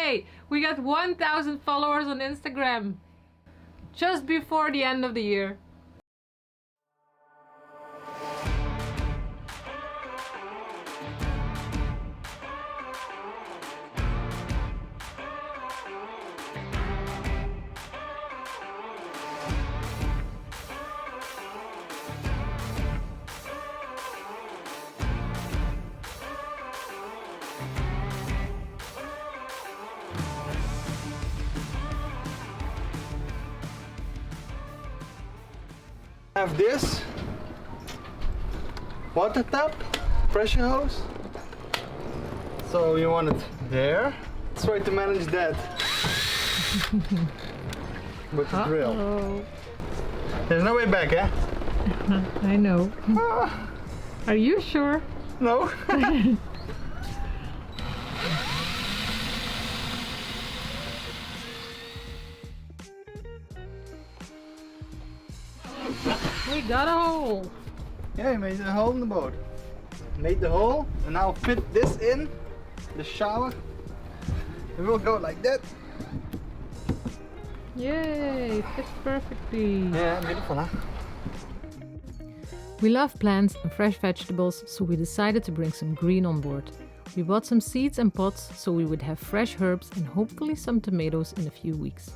Yay! We got 1,000 followers on Instagram. Just before the end of the year. Have this water tap, pressure hose. So you want it there. Let's try to manage that with the drill. There's no way back, eh? I know. Are you sure? No. We got a hole. Yeah, he made a hole in the boat. Made the hole, and now fit this in the shower. It will go like that. Yay, it fits perfectly. Yeah, beautiful, huh? We love plants and fresh vegetables, so we decided to bring some green on board. We bought some seeds and pots so we would have fresh herbs and hopefully some tomatoes in a few weeks.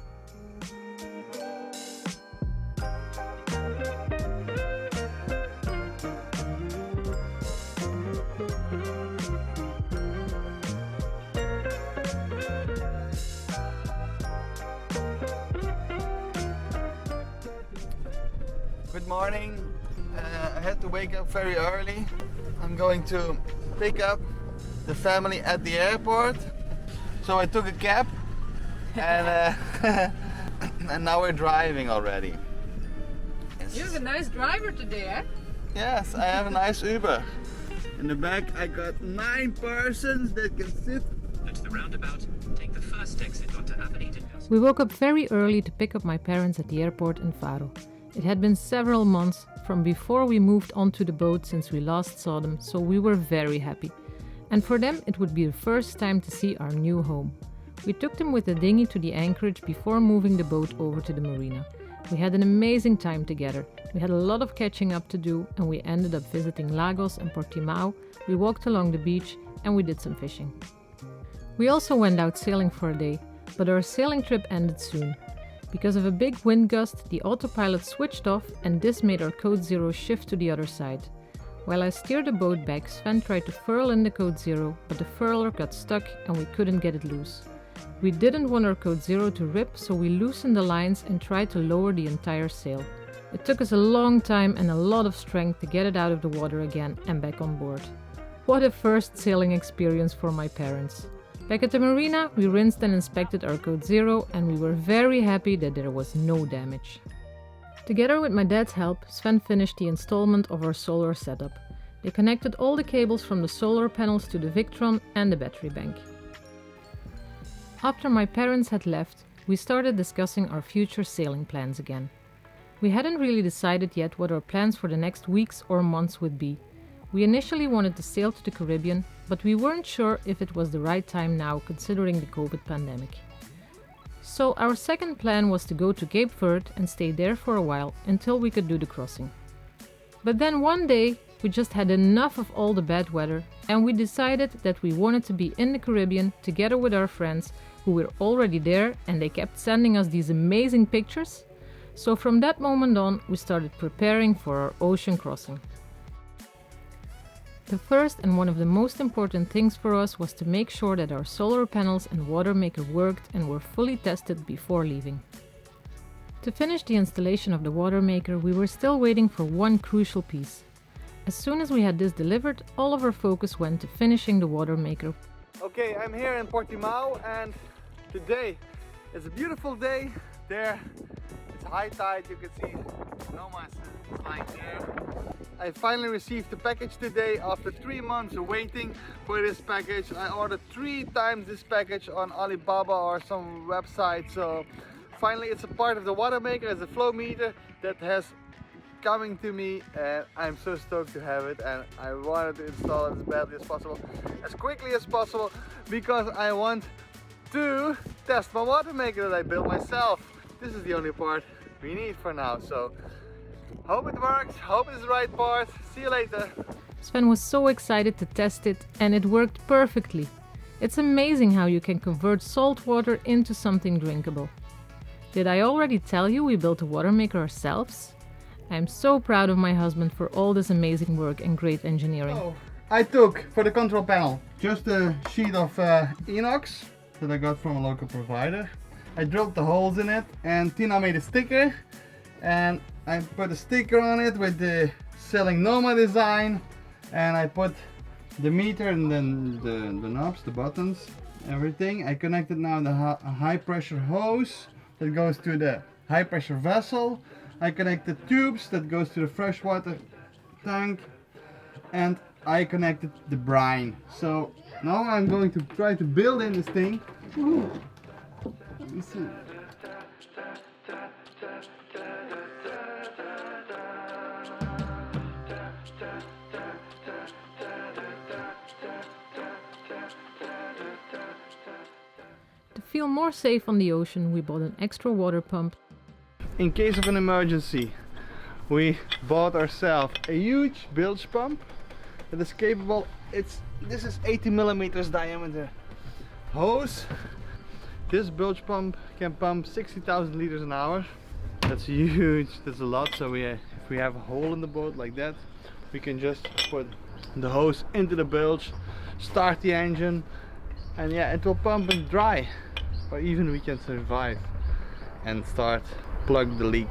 Good morning. I had to wake up very early. I'm going to pick up the family at the airport. So I took a cab and, and now we're driving already. Yes. You have a nice driver today, eh? Yes, I have a nice Uber. In the back I got 9 persons that can sit. At the roundabout, take the first exit onto Avenida. We woke up very early to pick up my parents at the airport in Faro. It had been several months from before we moved onto the boat since we last saw them, so we were very happy. And for them it would be the first time to see our new home. We took them with the dinghy to the anchorage before moving the boat over to the marina. We had an amazing time together. We had a lot of catching up to do and we ended up visiting Lagos and Portimao. We walked along the beach and we did some fishing. We also went out sailing for a day, but our sailing trip ended soon. Because of a big wind gust, the autopilot switched off and this made our code zero shift to the other side. While I steered the boat back, Sven tried to furl in the code zero, but the furler got stuck and we couldn't get it loose. We didn't want our code zero to rip, so we loosened the lines and tried to lower the entire sail. It took us a long time and a lot of strength to get it out of the water again and back on board. What a first sailing experience for my parents. Back at the marina, we rinsed and inspected our code zero and we were very happy that there was no damage. Together with my dad's help, Sven finished the installment of our solar setup. They connected all the cables from the solar panels to the Victron and the battery bank. After my parents had left, we started discussing our future sailing plans again. We hadn't really decided yet what our plans for the next weeks or months would be. We initially wanted to sail to the Caribbean, but we weren't sure if it was the right time now considering the COVID pandemic. So our second plan was to go to Cape Verde and stay there for a while until we could do the crossing. But then one day we just had enough of all the bad weather and we decided that we wanted to be in the Caribbean together with our friends who were already there and they kept sending us these amazing pictures. So from that moment on we started preparing for our ocean crossing. The first and one of the most important things for us was to make sure that our solar panels and water maker worked and were fully tested before leaving. To finish the installation of the water maker, we were still waiting for one crucial piece. As soon as we had this delivered, all of our focus went to finishing the water maker. Okay, I'm here in Portimao and today is a beautiful day. There it's high tide, you can see Noma's lying there. I finally received the package today after 3 months of waiting for this package. I ordered 3 times this package on Alibaba or some website, so finally it's a part of the water maker. It's a flow meter that has coming to me and I'm so stoked to have it, and I wanted to install it as badly as possible, as quickly as possible, because I want to test my water maker that I built myself. This is the only part we need for now, so hope it works, hope it's the right part. See you later. Sven was so excited to test it, and it worked perfectly. It's amazing how you can convert salt water into something drinkable. Did I already tell you we built a water maker ourselves? I'm so proud of my husband for all this amazing work and great engineering. Oh, I took for the control panel just a sheet of inox that I got from a local provider. I drilled the holes in it, and Tina made a sticker, and I put a sticker on it with the Selling Noma design, and I put the meter and then the knobs, the buttons, everything. I connected now the high pressure hose that goes to the high pressure vessel. I connected tubes that goes to the freshwater tank, and I connected the brine. So now I'm going to try to build in this thing. Woohoo. Let me see. To feel more safe on the ocean, we bought an extra water pump. In case of an emergency, we bought ourselves a huge bilge pump that is capable. This is 80 millimeters diameter hose. This bilge pump can pump 60,000 liters an hour. That's huge, that's a lot. So if we have a hole in the boat like that, we can just put the hose into the bilge, start the engine, and yeah, it will pump and dry. Or even we can survive and start plug the leak.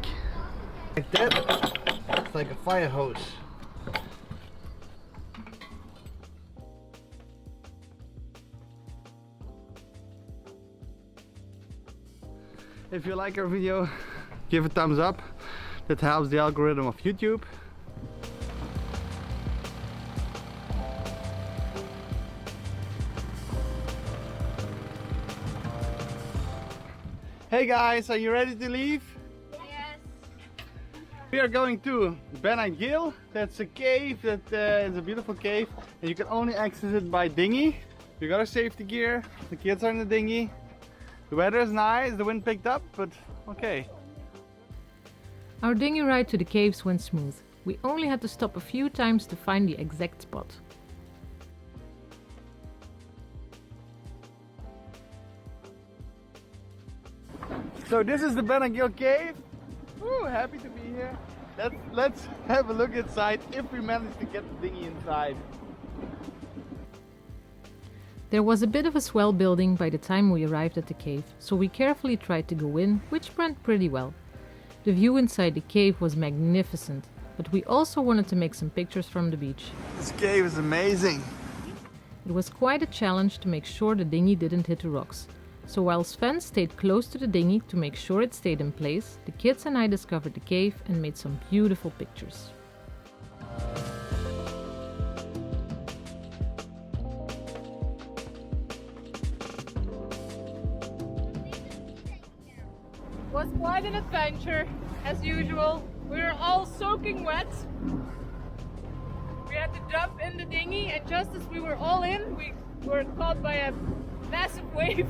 Like that, it's like a fire hose. If you like our video, give a thumbs up. That helps the algorithm of YouTube. Hey guys, are you ready to leave? Yes. We are going to Benagil. That's a cave, that is a beautiful cave, and you can only access it by dinghy. You got our safety gear, the kids are in the dinghy. The weather is nice, the wind picked up, but okay. Our dinghy ride to the caves went smooth. We only had to stop a few times to find the exact spot. So this is the Benagil cave. Woo, happy to be here. Let's have a look inside if we manage to get the dinghy inside. There was a bit of a swell building by the time we arrived at the cave, so we carefully tried to go in, which went pretty well. The view inside the cave was magnificent, but we also wanted to make some pictures from the beach. This cave is amazing. It was quite a challenge to make sure the dinghy didn't hit the rocks. So while Sven stayed close to the dinghy to make sure it stayed in place, the kids and I discovered the cave and made some beautiful pictures. It was quite an adventure, as usual. We were all soaking wet. We had to jump in the dinghy, and just as we were all in, we were caught by a massive wave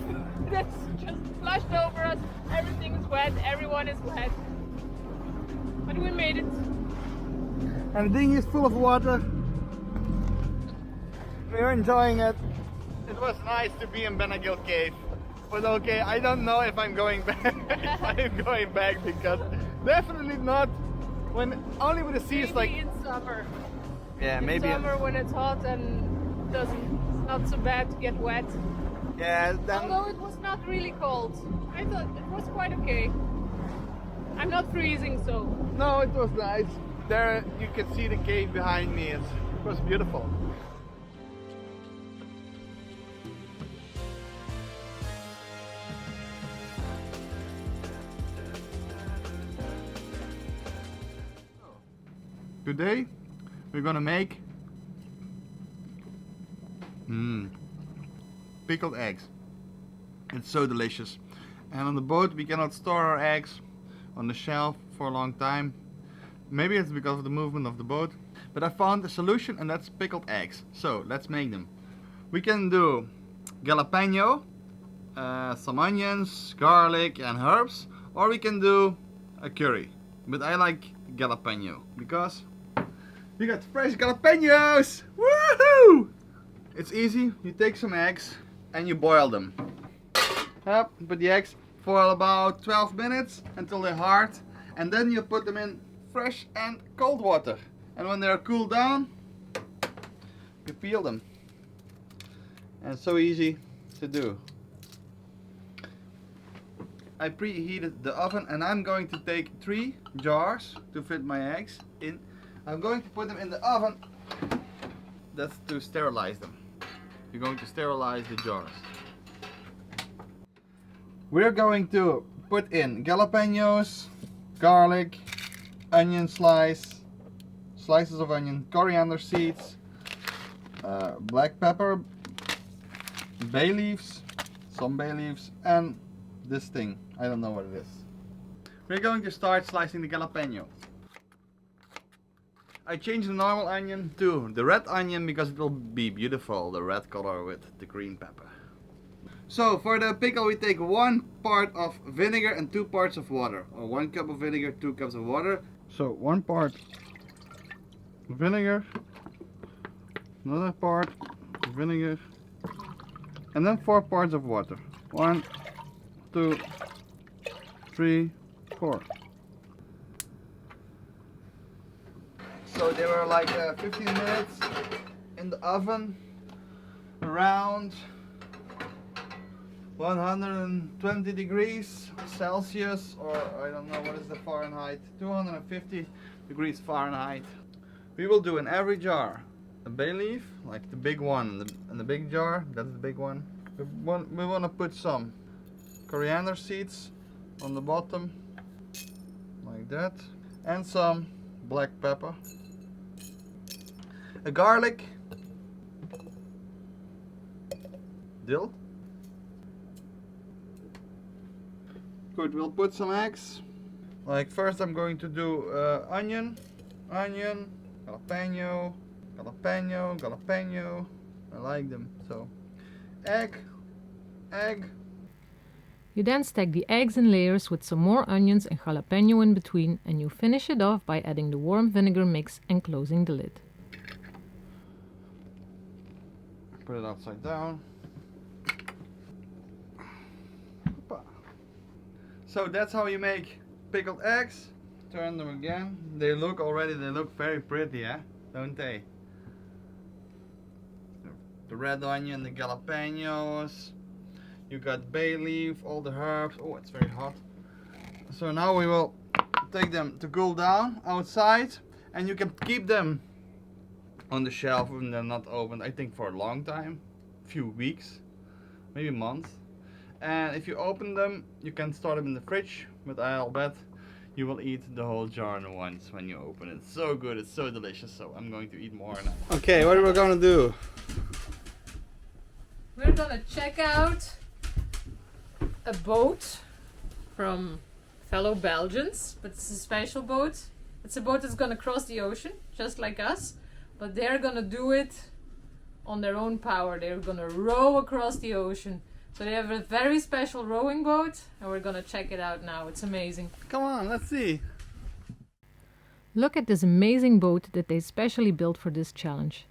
that's just flushed over us. Everything is wet, everyone is wet. But we made it. And the dinghy is full of water. We're enjoying it. It was nice to be in Benagil cave. But okay, I don't know if I'm going back. If I'm going back, because definitely not when only when the sea is like. Maybe in summer. Yeah, In maybe. summer when it's hot and it's not so bad to get wet. Yeah, then. Although it was not really cold. I thought it was quite okay. I'm not freezing, so. No, it was nice. There you can see the cave behind me. It was beautiful. Today we're gonna make pickled eggs. It's so delicious. And on the boat we cannot store our eggs on the shelf for a long time. Maybe it's because of the movement of the boat. But I found a solution, and that's pickled eggs. So let's make them. We can do jalapeno, some onions, garlic and herbs, or we can do a curry. But I like jalapeno because we got fresh jalapenos! Woohoo! It's easy, you take some eggs and you boil them. Put the eggs for about 12 minutes until they're hard, and then you put them in fresh and cold water. And when they're cooled down, you peel them. And it's so easy to do. I preheated the oven and I'm going to take 3 jars to fit my eggs in. I'm going to put them in the oven. That's to sterilize them. You're going to sterilize the jars. We're going to put in jalapenos, garlic, onion slices of onion, coriander seeds, black pepper, bay leaves, some bay leaves, and this thing. I don't know what it is. We're going to start slicing the jalapeno. I changed the normal onion to the red onion because it will be beautiful, the red color with the green pepper. So for the pickle we take 1 part of vinegar and 2 parts of water. Or 1 cup of vinegar, 2 cups of water. So 1 part vinegar, another part vinegar, and then 4 parts of water. 1, 2, 3, 4. So they were like 15 minutes in the oven, around 120 degrees Celsius, or I don't know what is the Fahrenheit, 250 degrees Fahrenheit. We will do in every jar a bay leaf, like the big one, in the big jar, that's the big one. We want to put some coriander seeds on the bottom, like that, and some black pepper, a garlic, dill. Good, we'll put some eggs. Like first I'm going to do onion, jalapeno, jalapeno. I like them. So egg. You then stack the eggs in layers with some more onions and jalapeno in between, and you finish it off by adding the warm vinegar mix and closing the lid. Put it upside down. So that's how you make pickled eggs. Turn them again. They look very pretty, don't they? The red onion, the jalapenos. You got bay leaf, all the herbs. Oh, it's very hot. So now we will take them to cool down outside, and you can keep them on the shelf when they're not opened, I think for a long time, few weeks, maybe months. And if you open them, you can store them in the fridge, but I'll bet you will eat the whole jar at once when you open it. It's so good, it's so delicious, so I'm going to eat more now. Okay, what are we gonna do? We're gonna check out a boat from fellow Belgians, but it's a special boat. It's a boat that's gonna cross the ocean, just like us, but they're gonna do it on their own power. They're gonna row across the ocean. So they have a very special rowing boat, and we're gonna check it out now. It's amazing. Come on, let's see. Look at this amazing boat that they specially built for this challenge.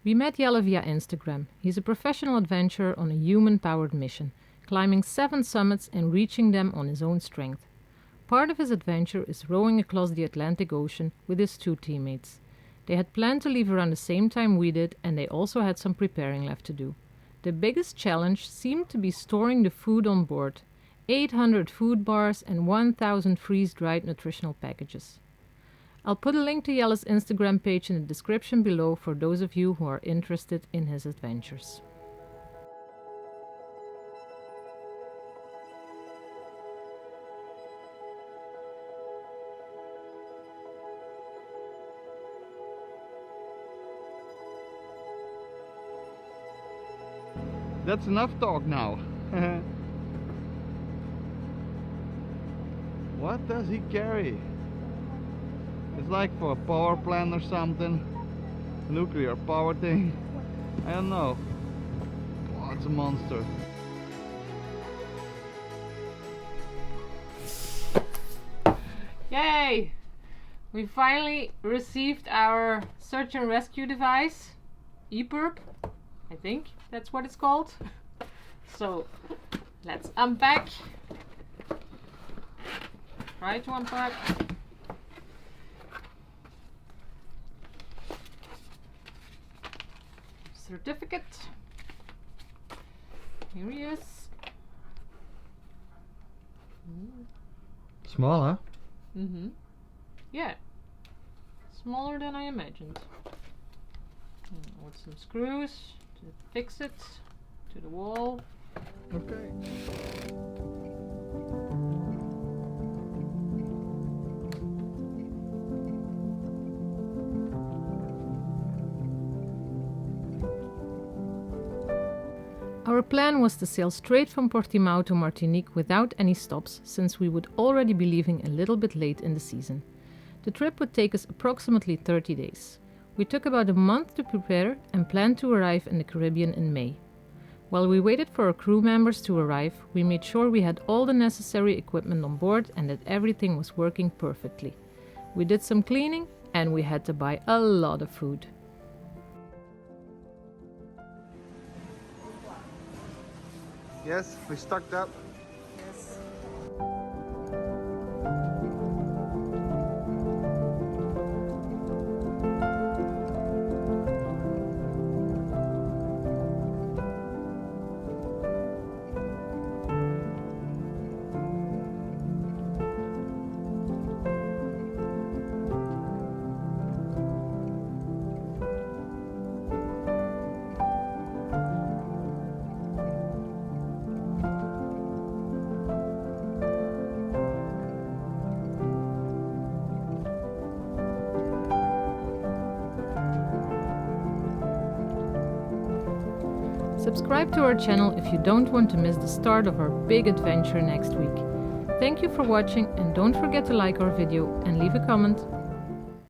We met Jelle via Instagram. He's a professional adventurer on a human-powered mission, climbing 7 summits and reaching them on his own strength. Part of his adventure is rowing across the Atlantic Ocean with his 2 teammates. They had planned to leave around the same time we did, and they also had some preparing left to do. The biggest challenge seemed to be storing the food on board, 800 food bars and 1,000 freeze-dried nutritional packages. I'll put a link to Jelle's Instagram page in the description below for those of you who are interested in his adventures. That's enough talk now. What does he carry? It's like for a power plant or something. Nuclear power thing. I don't know. Oh, it's a monster. Yay! We finally received our search and rescue device, EPIRB, I think that's what it's called. So let's unpack. Try to unpack. Certificate. Here he is. Small, huh? Mm-hmm. Yeah. Smaller than I imagined. With some screws to fix it to the wall. Okay. Our plan was to sail straight from Portimao to Martinique without any stops, since we would already be leaving a little bit late in the season. The trip would take us approximately 30 days. We took about a month to prepare and planned to arrive in the Caribbean in May. While we waited for our crew members to arrive, we made sure we had all the necessary equipment on board and that everything was working perfectly. We did some cleaning and we had to buy a lot of food. Yes, we stocked up. Yes. Subscribe to our channel if you don't want to miss the start of our big adventure next week. Thank you for watching and don't forget to like our video and leave a comment.